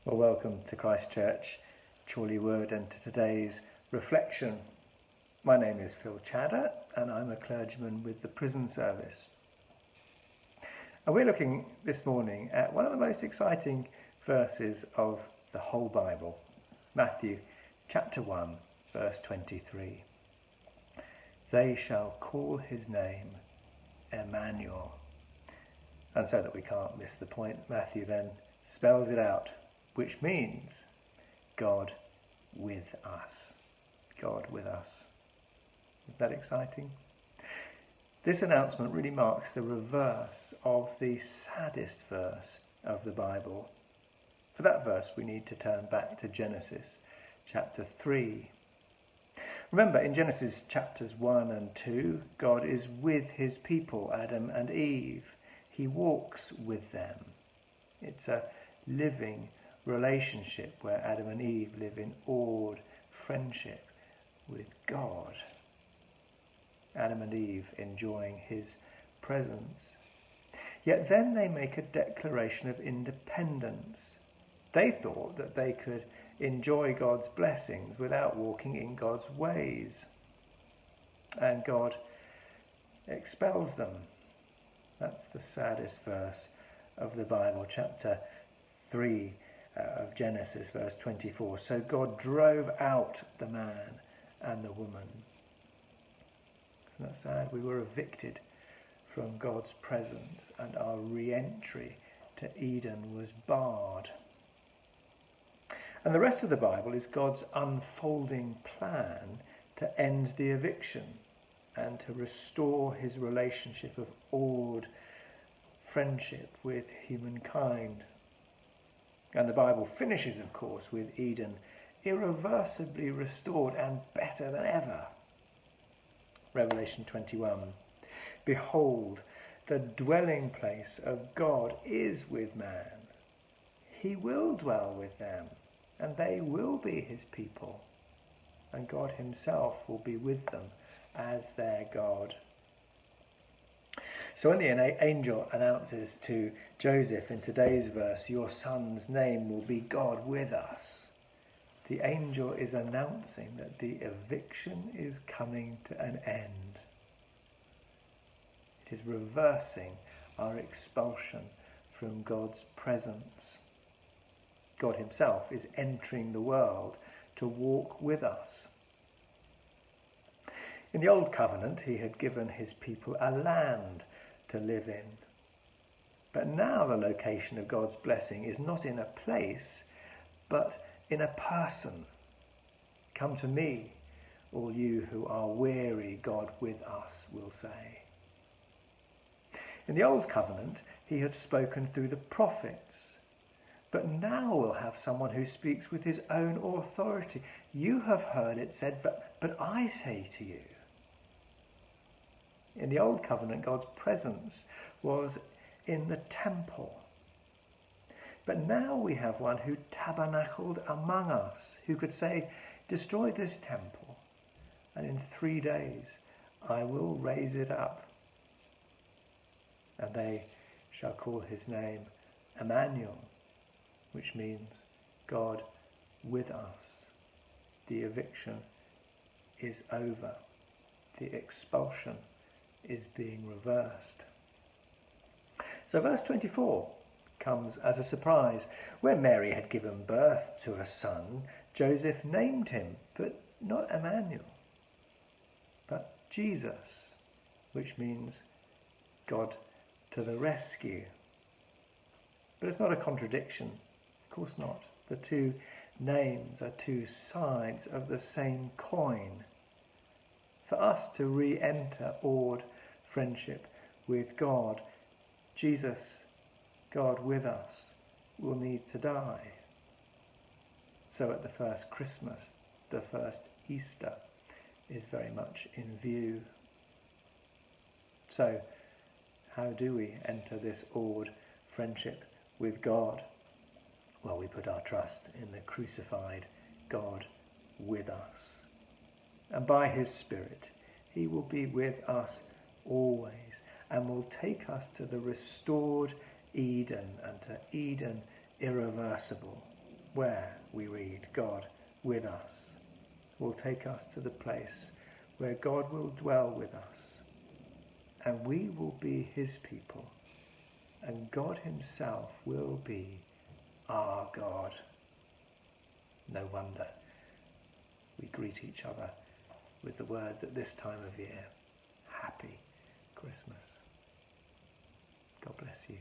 Well, welcome to Christchurch, Chorley Wood, and to today's reflection. My name is Phil Chadder, and I'm a clergyman with the prison service. And we're looking this morning at one of the most exciting verses of the whole Bible, Matthew chapter 1, verse 23. They shall call his name Immanuel. And so that we can't miss the point, Matthew then spells it out, which means God with us. God with us. Isn't that exciting? This announcement really marks the reverse of the saddest verse of the Bible. For that verse, we need to turn back to Genesis chapter 3. Remember, in Genesis chapters 1 and 2, God is with his people, Adam and Eve. He walks with them. It's a living relationship where Adam and Eve live in awed friendship with God. Adam and Eve enjoying his presence. Yet then they make a declaration of independence. They thought that they could enjoy God's blessings without walking in God's ways. And God expels them. That's the saddest verse of the Bible, chapter 3 of Genesis, verse 24. So God drove out the man and the woman. Isn't that sad? We were evicted from God's presence, and our re-entry to Eden was barred. And the rest of the Bible is God's unfolding plan to end the eviction and to restore his relationship of awed friendship with humankind. And the Bible finishes, of course, with Eden irreversibly restored and better than ever. Revelation 21. Behold, the dwelling place of God is with man. He will dwell with them, and they will be his people. And God himself will be with them as their God. So when the angel announces to Joseph in today's verse, your son's name will be God with us, the angel is announcing that the eviction is coming to an end. It is reversing our expulsion from God's presence. God himself is entering the world to walk with us. In the Old Covenant, he had given his people a land to live in. But now the location of God's blessing is not in a place, but in a person. Come to me, all you who are weary, God with us will say. In the Old Covenant, he had spoken through the prophets. But now we'll have someone who speaks with his own authority. You have heard it said, but I say to you. In the Old Covenant, God's presence was in the temple. But now we have one who tabernacled among us, who could say, destroy this temple, and in 3 days I will raise it up. And they shall call his name Immanuel, which means God with us. The eviction is over. The expulsion is being reversed. So verse 24 comes as a surprise. When Mary had given birth to a son, Joseph named him, but not Immanuel, but Jesus, which means God to the rescue. But it's not a contradiction. Of course not. The two names are two sides of the same coin. For us to re-enter awed friendship with God, Jesus, God with us, will need to die. So at the first Christmas, the first Easter is very much in view. So how do we enter this awed friendship with God? Well, we put our trust in the crucified God with us. And by his Spirit, he will be with us always and will take us to the restored Eden and to Eden irreversible, where we read God with us will take us to the place where God will dwell with us, and we will be his people, and God himself will be our God. No wonder we greet each other with the words at this time of year, Happy Christmas. God bless you.